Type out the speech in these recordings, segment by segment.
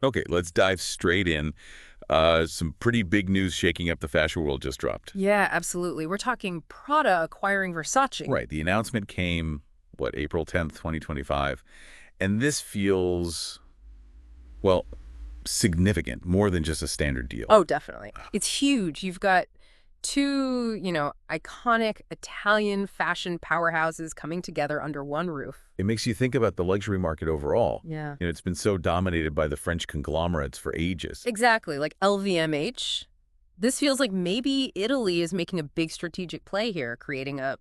Okay, let's dive straight in. Some pretty big news shaking up the fashion world just dropped. Yeah, absolutely. We're talking Prada acquiring Versace. Right, the announcement came, what, April 10th, 2025. And this feels, well, significant, more than just a standard deal. Oh, definitely. It's huge. You've got two, iconic Italian fashion powerhouses coming together under one roof. It makes you think about the luxury market overall. Yeah. It's been so dominated by the French conglomerates for ages. Exactly, like LVMH. This feels like maybe Italy is making a big strategic play here, creating a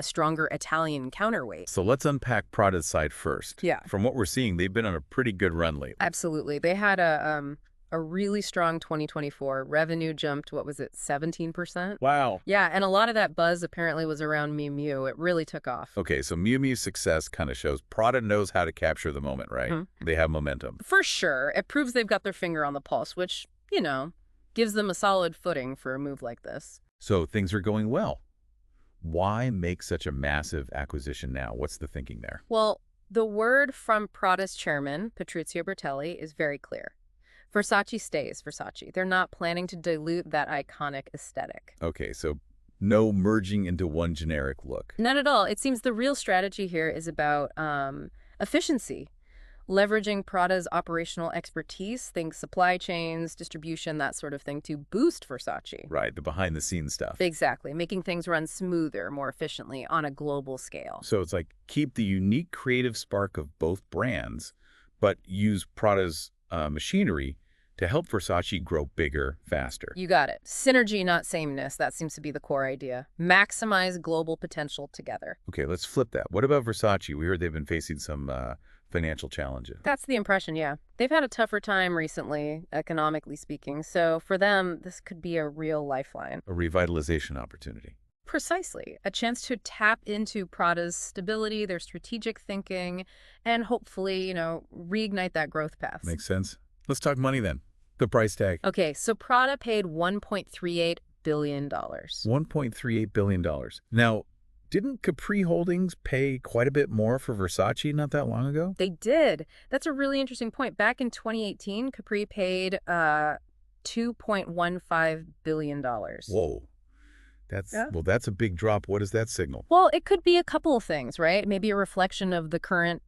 stronger Italian counterweight. So let's unpack Prada's side first. Yeah. From what we're seeing, they've been on a pretty good run lately. Absolutely. They had a really strong 2024. Revenue jumped, what was it, 17%? Wow. Yeah, and a lot of that buzz apparently was around Miu Miu. It really took off. Okay, so Miu Miu's success kind of shows Prada knows how to capture the moment, right? Mhm. They have momentum. For sure. It proves they've got their finger on the pulse, which, gives them a solid footing for a move like this. So things are going well. Why make such a massive acquisition now? What's the thinking there? Well, the word from Prada's chairman, Patrizio Bertelli, is very clear. Versace stays Versace. They're not planning to dilute that iconic aesthetic. Okay, so no merging into one generic look. Not at all. It seems the real strategy here is about efficiency, leveraging Prada's operational expertise, think supply chains, distribution, that sort of thing, to boost Versace. Right, the behind-the-scenes stuff. Exactly, making things run smoother, more efficiently on a global scale. So it's like keep the unique creative spark of both brands, but use Prada's machinery to help Versace grow bigger, faster. You got it. Synergy, not sameness. That seems to be the core idea. Maximize global potential together. Okay, let's flip that. What about Versace? We heard they've been facing some financial challenges. That's the impression, yeah. They've had a tougher time recently, economically speaking. So for them, this could be a real lifeline. A revitalization opportunity. Precisely. A chance to tap into Prada's stability, their strategic thinking, and hopefully, reignite that growth path. Makes sense. Let's talk money then. The price tag. Okay, so Prada paid $1.38 billion. $1.38 billion. Now, didn't Capri Holdings pay quite a bit more for Versace not that long ago? They did. That's a really interesting point. Back in 2018, Capri paid $2.15 billion. Whoa. Yeah. Well, that's a big drop. What does that signal? Well, it could be a couple of things, right? Maybe a reflection of the current,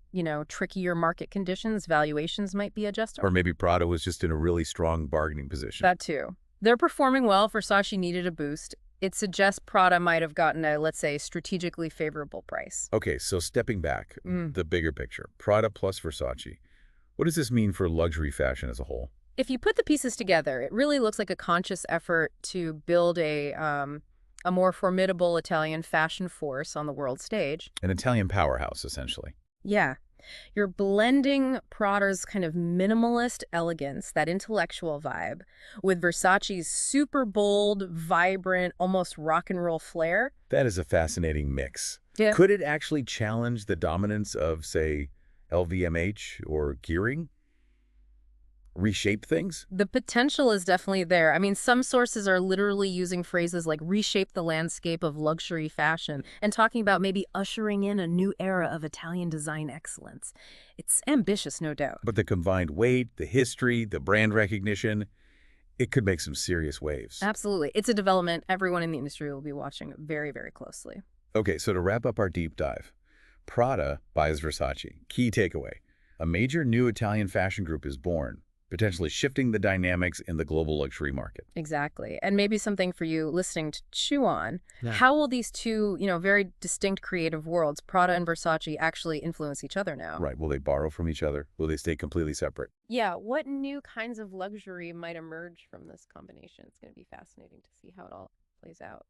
trickier market conditions. Valuations might be adjusted. Or maybe Prada was just in a really strong bargaining position. That too. They're performing well. Versace needed a boost. It suggests Prada might have gotten a, let's say, strategically favorable price. Okay, so stepping back, the bigger picture, Prada plus Versace. What does this mean for luxury fashion as a whole? If you put the pieces together, it really looks like a conscious effort to build a more formidable Italian fashion force on the world stage. An Italian powerhouse, essentially. Yeah. You're blending Prada's kind of minimalist elegance, that intellectual vibe, with Versace's super bold, vibrant, almost rock and roll flair. That is a fascinating mix. Yeah. Could it actually challenge the dominance of, say, LVMH or Kering? Reshape things? The potential is definitely there. I mean, some sources are literally using phrases like reshape the landscape of luxury fashion and talking about maybe ushering in a new era of Italian design excellence. It's ambitious, no doubt. But the combined weight, the history, the brand recognition, it could make some serious waves. Absolutely. It's a development everyone in the industry will be watching very, very closely. Okay, so to wrap up our deep dive, Prada buys Versace. Key takeaway. A major new Italian fashion group is born, potentially shifting the dynamics in the global luxury market. Exactly. And maybe something for you listening to chew on. Yeah. How will these two, very distinct creative worlds, Prada and Versace, actually influence each other now? Right. Will they borrow from each other? Will they stay completely separate? Yeah, what new kinds of luxury might emerge from this combination? It's going to be fascinating to see how it all plays out.